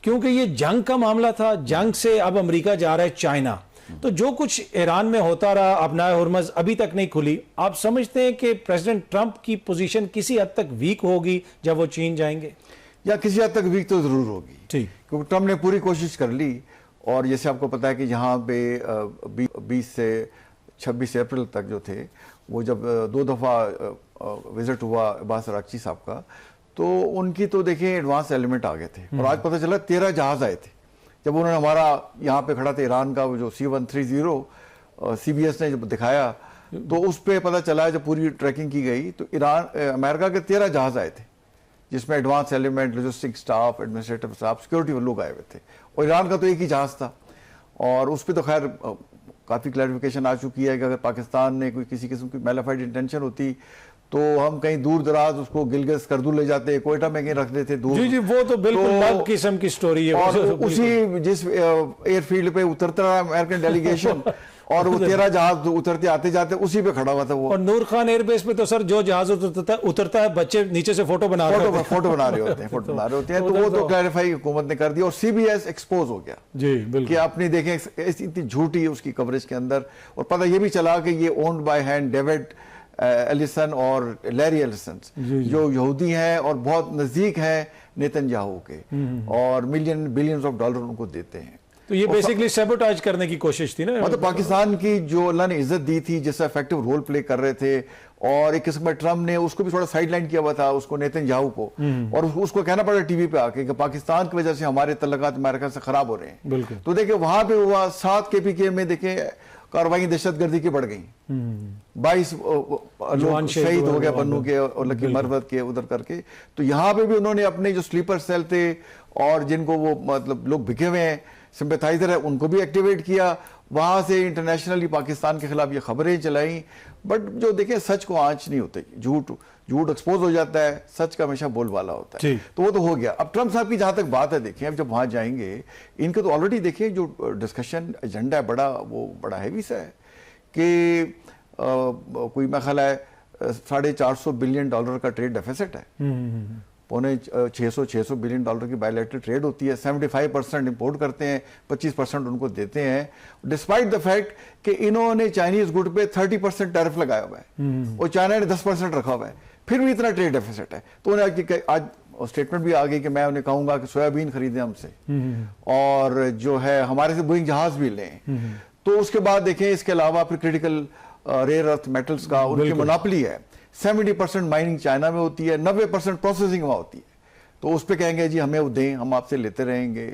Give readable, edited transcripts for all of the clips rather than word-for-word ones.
क्योंकि ये जंग का मामला था, जंग से अब अमेरिका जा रहा है चाइना, तो जो कुछ ईरान में होता रहा, अपना हुर्मुज़ अभी तक नहीं खुली, आप समझते हैं कि प्रेसिडेंट ट्रंप की पोजीशन किसी हद तक वीक होगी जब वो चीन जाएंगे? या किसी हद तक वीक तो जरूर होगी, ठीक, क्योंकि ट्रंप ने पूरी कोशिश कर ली। और जैसे आपको पता है कि यहाँ पे 20 से 26 अप्रैल तक जो थे, वो जब 2 दफ़ा विजिट हुआ अब्बास अरागची साहब का, तो उनकी तो देखिए एडवांस एलिमेंट आ गए थे। और आज पता चला 13 जहाज आए थे। जब उन्होंने हमारा यहाँ पे खड़ा था ईरान का वो जो C-130 CBS ने जब दिखाया, तो उस पर पता चला, जब पूरी ट्रैकिंग की गई तो अमेरिका के 13 जहाज आए थे, जिसमें advance element, logistic staff, administrative staff, security लोग आए हुए थे। और ईरान का तो एक ही जहाज था। और उस पर तो खैर काफ़ी क्लैरिफिकेशन आ चुकी है कि अगर पाकिस्तान ने कोई किसी किस्म की मैलिफाइड इंटेंशन होती तो हम कहीं दूर दराज उसको गिलगित करदू ले जाते, कोयटा में कहीं रख देते दूर। जी जी, वो तो बिल्कुल अलग किस्म की स्टोरी है। और उसी जिस एयरफील्ड पे उतरता रहा अमेरिकन डेलीगेशन और वो 13 जहाज उतरते आते जाते उसी पे खड़ा हुआ था वो। और नूर खान एयरबेस पे तो सर जो जहाज उतरता है बच्चे नीचे से फोटो बना रहे होते हैं। फोटो बना रहे होते हैं। तो वो तो क्लैरिफाई हुकूमत ने कर दिया और CBS एक्सपोज हो गया जी बिल्कुल कि आपने देखें इतनी झूठी उसकी कवरेज के अंदर। और पता ये भी चला कि ये owned by hand David Ellison और लैरी एलिसन, जो यहूदी हैं और बहुत नजदीक हैं नेतन्याहू के, और बिलियंस ऑफ डॉलर उनको देते हैं। तो ये बेसिकली सैबोटाज करने की कोशिश थी ना, मतलब पाकिस्तान की जो अल्लाह ने इज्जत दी थी, जिससे इफेक्टिव रोल प्ले कर रहे थे। और एक किस्म में ट्रम्प ने उसको भी थोड़ा साइडलाइन किया हुआ था, उसको नेतन्याहू को, और उसको कहना पड़ा टीवी पे आके कि पाकिस्तान की वजह से हमारे तल्लुकात अमेरिका से खराब हो रहे हैं। बिल्कुल। तो देखिए वहां पे हुआ 7 KPK में देखे कार्रवाई दहशतगर्दी की बढ़ गई, 22 लोग शहीद हो गए बन्नू के और लकी मरवत के उधर करके। तो यहाँ पे भी उन्होंने अपने जो स्लीपर सेल थे और जिनको वो मतलब लोग बिके हुए हैं, सिंपैथाइजर है, उनको भी एक्टिवेट किया। वहां से इंटरनेशनली पाकिस्तान के खिलाफ ये खबरें चलाई। बट जो देखें सच को आंच नहीं होती, झूठ एक्सपोज हो जाता है, सच का हमेशा बोलबाला होता है। तो वो तो हो गया। अब ट्रंप साहब की जहां तक बात है, देखें अब जब वहां जाएंगे, इनके तो ऑलरेडी देखें जो डिस्कशन एजेंडा है बड़ा, वो बड़ा हैवी सा है कि कोई मेरा ख्याल है $450 बिलियन का ट्रेड डेफिसिट है। पौने 600 बिलियन डॉलर की बायलैटरल ट्रेड होती है। 75% इंपोर्ट करते हैं, 25% उनको देते हैं, डिस्पाइट द फैक्ट कि इन्होंने चाइनीज गुड पे 30% टैरिफ लगाया हुआ है और चाइना ने 10% रखा हुआ है, फिर भी इतना ट्रेड डेफिसिट है। तो उन्हें आज स्टेटमेंट भी आ गई कि मैं उन्हें कहूंगा कि सोयाबीन खरीदें हमसे और जो है हमारे से बोइंग जहाज भी लें। तो उसके बाद देखें इसके अलावा फिर क्रिटिकल रेयर अर्थ मेटल्स का उनकी मोनोपोली है। 70% माइनिंग चाइना में होती है, 90% प्रोसेसिंग वहां होती है। तो उस पर कहेंगे जी हमें वो दें, हम आपसे लेते रहेंगे।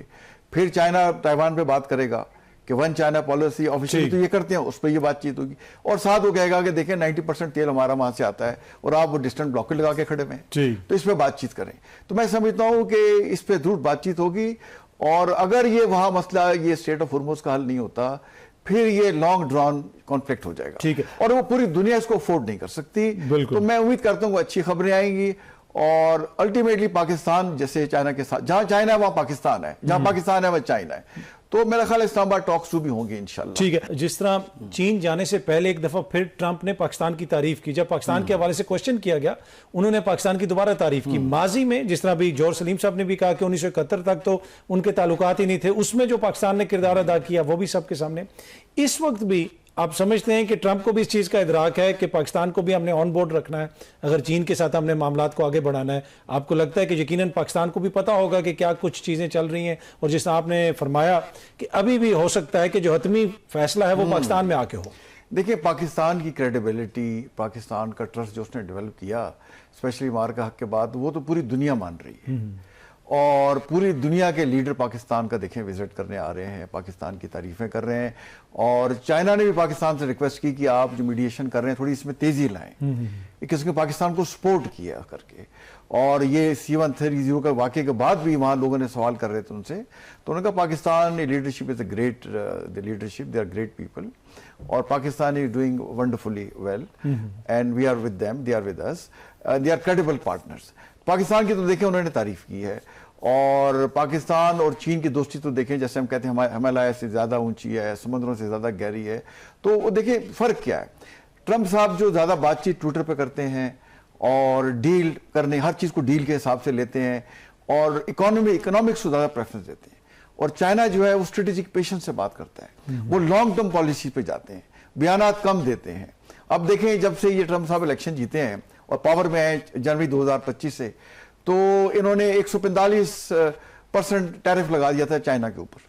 फिर चाइना ताइवान पे बात करेगा कि 1 चाइना पॉलिसी ऑफिशियली तो ये करते हैं, उस पर ये बातचीत होगी। और साथ वो कहेगा कि देखें 90% तेल हमारा वहां से आता है और आप वो डिस्टेंट ब्लॉकेट लगा के खड़े हैं, तो इस पर बातचीत करें। तो मैं समझता हूँ कि इस पर जरूर बातचीत होगी। और अगर ये वहां मसला ये स्टेट ऑफ हुर्मुज़ का हल नहीं होता, फिर ये लॉन्ग ड्रॉन कॉन्फ्लिक्ट हो जाएगा। ठीक है। और वो पूरी दुनिया इसको अफोर्ड नहीं कर सकती। तो मैं उम्मीद करता हूँ अच्छी खबरें आएंगी और अल्टीमेटली पाकिस्तान जैसे चाइना के साथ, जहां चाइना है वहां पाकिस्तान है, जहां पाकिस्तान है वहां चाइना है। तो मेरा ख्याल इस्लामाबाद टॉक्स भी होंगी इंशाल्लाह। ठीक है। जिस तरह चीन जाने से पहले एक दफा फिर ट्रंप ने पाकिस्तान की तारीफ की, जब पाकिस्तान के हवाले से क्वेश्चन किया गया, उन्होंने पाकिस्तान की दोबारा तारीफ की। माजी में जिस तरह अभी जौहर सलीम साहब ने भी कहा कि 1971 तक तो उनके ताल्लुकात ही नहीं थे, उसमें जो पाकिस्तान ने किरदार अदा किया वो भी सबके सामने। इस वक्त भी आप समझते हैं कि ट्रंप को भी इस चीज़ का इदराक है कि पाकिस्तान को भी हमने ऑन बोर्ड रखना है अगर चीन के साथ हमने मामलात को आगे बढ़ाना है? आपको लगता है कि यकीनन पाकिस्तान को भी पता होगा कि क्या कुछ चीज़ें चल रही हैं, और जिस तरह आपने फरमाया कि अभी भी हो सकता है कि जो हतमी फैसला है वो पाकिस्तान में आके हो? देखिए पाकिस्तान की क्रेडिबिलिटी, पाकिस्तान का ट्रस्ट जो उसने डेवलप किया स्पेशली मार का हक के बाद, वो तो पूरी दुनिया मान रही है। और पूरी दुनिया के लीडर पाकिस्तान का देखें विजिट करने आ रहे हैं, पाकिस्तान की तारीफें कर रहे हैं। और चाइना ने भी पाकिस्तान से रिक्वेस्ट की कि आप जो मीडिएशन कर रहे हैं थोड़ी इसमें तेजी लाएं। किसने पाकिस्तान को सपोर्ट किया करके। और ये C-130 का वाक़े के बाद भी वहाँ लोगों ने सवाल कर रहे थे उनसे, तो उन्होंने कहा Pakistan leadership is a great leadership, they are great people और Pakistan is doing wonderfully well and we are with them, they are with us, they are credible partners. Pakistan की तो देखें उन्होंने तारीफ की है। और पाकिस्तान और चीन की दोस्ती तो देखें, जैसे हम कहते हैं हिमालय से ज़्यादा ऊंची है, समुद्रों से ज़्यादा गहरी है। तो वो देखें फ़र्क क्या है। ट्रंप साहब जो ज़्यादा बातचीत ट्विटर पे करते हैं और डील करने, हर चीज़ को डील के हिसाब से लेते हैं, और इकोनॉमिक्स को ज़्यादा प्रेफरेंस देते हैं। और चाइना जो है वो स्ट्रेटेजिक पेशेंस से बात करता है, वो लॉन्ग टर्म पॉलिसी पे जाते हैं, बयानात कम देते हैं। अब देखें जब से ये ट्रम्प साहब इलेक्शन जीते हैं और पावर में आए जनवरी 2025 से, तो इन्होंने 145% टैरिफ लगा दिया था चाइना के ऊपर।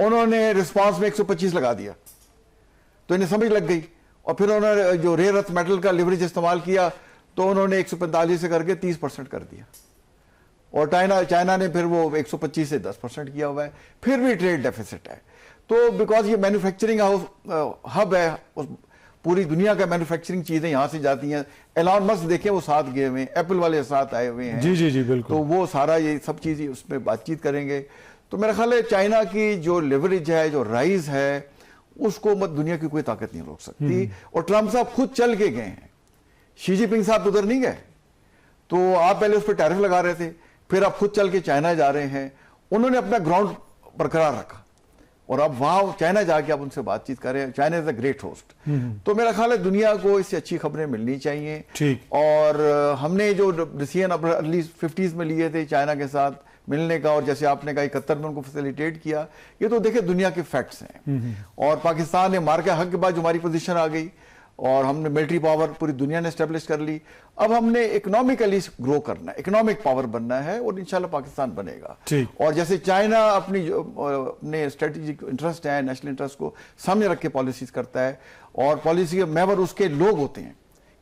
उन्होंने रिस्पांस में 125 लगा दिया, तो इन्हें समझ लग गई। और फिर उन्होंने जो रेयर अर्थ मेटल का लिवरेज इस्तेमाल किया, तो उन्होंने 145 से करके 30% कर दिया। और चाइना ने फिर वो 125 से 10% किया हुआ है, फिर भी ट्रेड डेफिसिट है। तो बिकॉज ये मैन्युफैक्चरिंग हाउस हब है, पूरी दुनिया का मैन्युफैक्चरिंग चीजें यहां से जाती हैं। एलॉन मस्क देखें वो साथ गए हुए हैं, एप्पल वाले साथ आए हुए हैं। जी जी जी बिल्कुल। तो वो सारा ये सब चीजें उसमें बातचीत करेंगे। तो मेरा ख्याल है चाइना की जो लेवरेज है, जो राइज है, उसको मत दुनिया की कोई ताकत नहीं रोक सकती। और ट्रम्प साहब खुद चल के गए हैं, शी जिनपिंग साहब उधर नहीं गए। तो आप पहले उस पर टैरिफ लगा रहे थे, फिर आप खुद चल के चाइना जा रहे हैं। उन्होंने अपना ग्राउंड बरकरार रखा और अब वहां चाइना जाके आप उनसे बातचीत करें। China is a great host. तो मेरा ख्याल है दुनिया को इससे अच्छी खबरें मिलनी चाहिए। ठीक। और हमने जो डिसीजन अपने अर्ली 50s में लिए थे चाइना के साथ मिलने का, और जैसे आपने कहा 71 में उनको फैसिलिटेट किया, ये तो देखिए दुनिया के फैक्ट्स हैं। और पाकिस्तान ने मार के हक के बाद जो हमारी पोजीशन आ गई और हमने मिलिट्री पावर पूरी दुनिया ने एस्टेब्लिश कर ली। अब हमने इकोनॉमिकली ग्रो करना है, इकोनॉमिक पावर बनना है, और इंशाल्लाह पाकिस्तान बनेगा। और जैसे चाइना अपने स्ट्रेटेजिक इंटरेस्ट है, नेशनल इंटरेस्ट को सामने रख के पॉलिसीज करता है, और पॉलिसी के मेंबर उसके लोग होते हैं।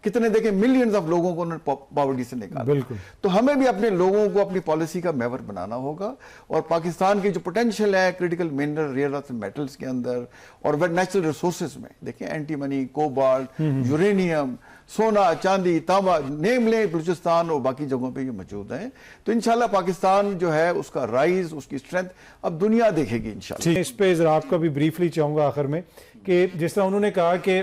कितने देखें मिलियंस ऑफ लोगों को उन्होंने पॉवर्टी से निकाला। बिल्कुल। तो हमें भी अपने लोगों को अपनी पॉलिसी का मेंबर बनाना होगा। और पाकिस्तान की जो पोटेंशियल है critical mineral, rare earth metals के अंदर और नेचुरल रिसोर्सेज में, देखिए एंटीमनी, कोबाल्ट, यूरेनियम, सोना, चांदी, तांबा, नेम ले बलूचिस्तान और बाकी जगहों पे ये मौजूद हैं। तो इंशाल्लाह पाकिस्तान जो है उसका राइज, उसकी स्ट्रेंथ अब दुनिया देखेगी इंशाल्लाह। इस पे जरा आपका भी ब्रीफली चाहूंगा आखिर में कि जिस तरह उन्होंने कहा कि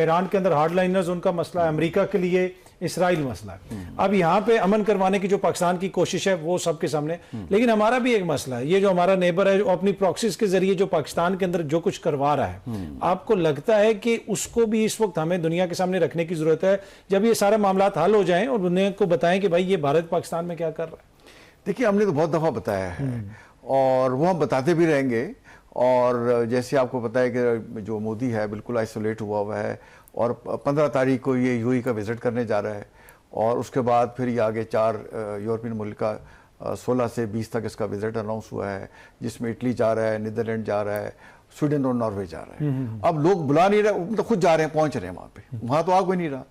ईरान के अंदर हार्डलाइनर्स उनका मसला है, अमेरिका के लिए इसराइल मसला है। अब यहाँ पे अमन करवाने की जो पाकिस्तान की कोशिश है वो सबके सामने, लेकिन हमारा भी एक मसला है। ये जो हमारा नेबर है जो अपनी प्रॉक्सीज के जरिए जो पाकिस्तान के अंदर जो कुछ करवा रहा है, आपको लगता है कि उसको भी इस वक्त हमें दुनिया के सामने रखने की जरूरत है, जब ये सारे मामला हल हो जाएं और दुनिया को बताएं कि भाई ये भारत पाकिस्तान में क्या कर रहा है? देखिए हमने तो बहुत दफा बताया है और वो हम बताते भी रहेंगे। और जैसे आपको पता है कि जो मोदी है बिल्कुल आइसोलेट हुआ है, और 15 तारीख को ये यूएई का विजिट करने जा रहा है, और उसके बाद फिर ये आगे 4 यूरोपियन मुल्क का 16 से 20 तक इसका विजिट अनाउंस हुआ है, जिसमें इटली जा रहा है, नीदरलैंड जा रहा है, स्वीडन और नॉर्वे जा रहा है। अब लोग बुला नहीं रहे, मतलब खुद जा रहे हैं, पहुंच रहे हैं वहां पे, वहां तो आ कोई नहीं रहा।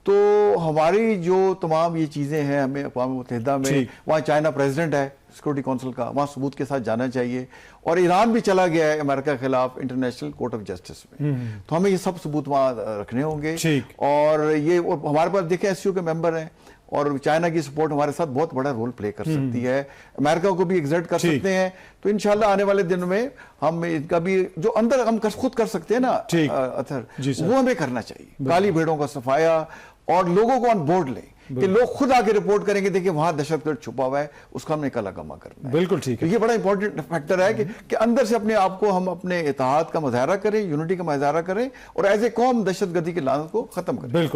तो हमारी जो तमाम ये चीजें हैं, हमें अक़वाम मुत्तहिदा में, वहाँ चाइना प्रेसिडेंट है सिक्योरिटी काउंसिल का, वहाँ सबूत के साथ जाना चाहिए। और ईरान भी चला गया है अमेरिका के खिलाफ इंटरनेशनल कोर्ट ऑफ जस्टिस में, तो हमें ये सब सबूत वहाँ रखने होंगे। और ये हमारे पास देखें एससीओ के मेंबर हैं, और चाइना की सपोर्ट हमारे साथ बहुत बड़ा रोल प्ले कर सकती है, अमेरिका को भी एग्जर्ट कर सकते हैं। तो इंशाल्लाह आने वाले दिन में हम इनका भी जो अंदर हम खुद कर सकते हैं ना अथर, वो हमें करना चाहिए। काली भेड़ों का सफाया, और लोगों को ऑन बोर्ड लें कि लोग खुद आके रिपोर्ट करेंगे, देखिए वहां दहशतगर्द छुपा हुआ है, उसका हमने कलाकमा करना है। बिल्कुल ठीक है। तो ये बड़ा इंपॉर्टेंट फैक्टर है कि अंदर से अपने आप को हम अपने इत्तेहाद का मुजाहरा करें, यूनिटी का मुजाहरा करें, और एज ए कौम दहशतगर्दी की लानत को खत्म करें। बिल्कुल।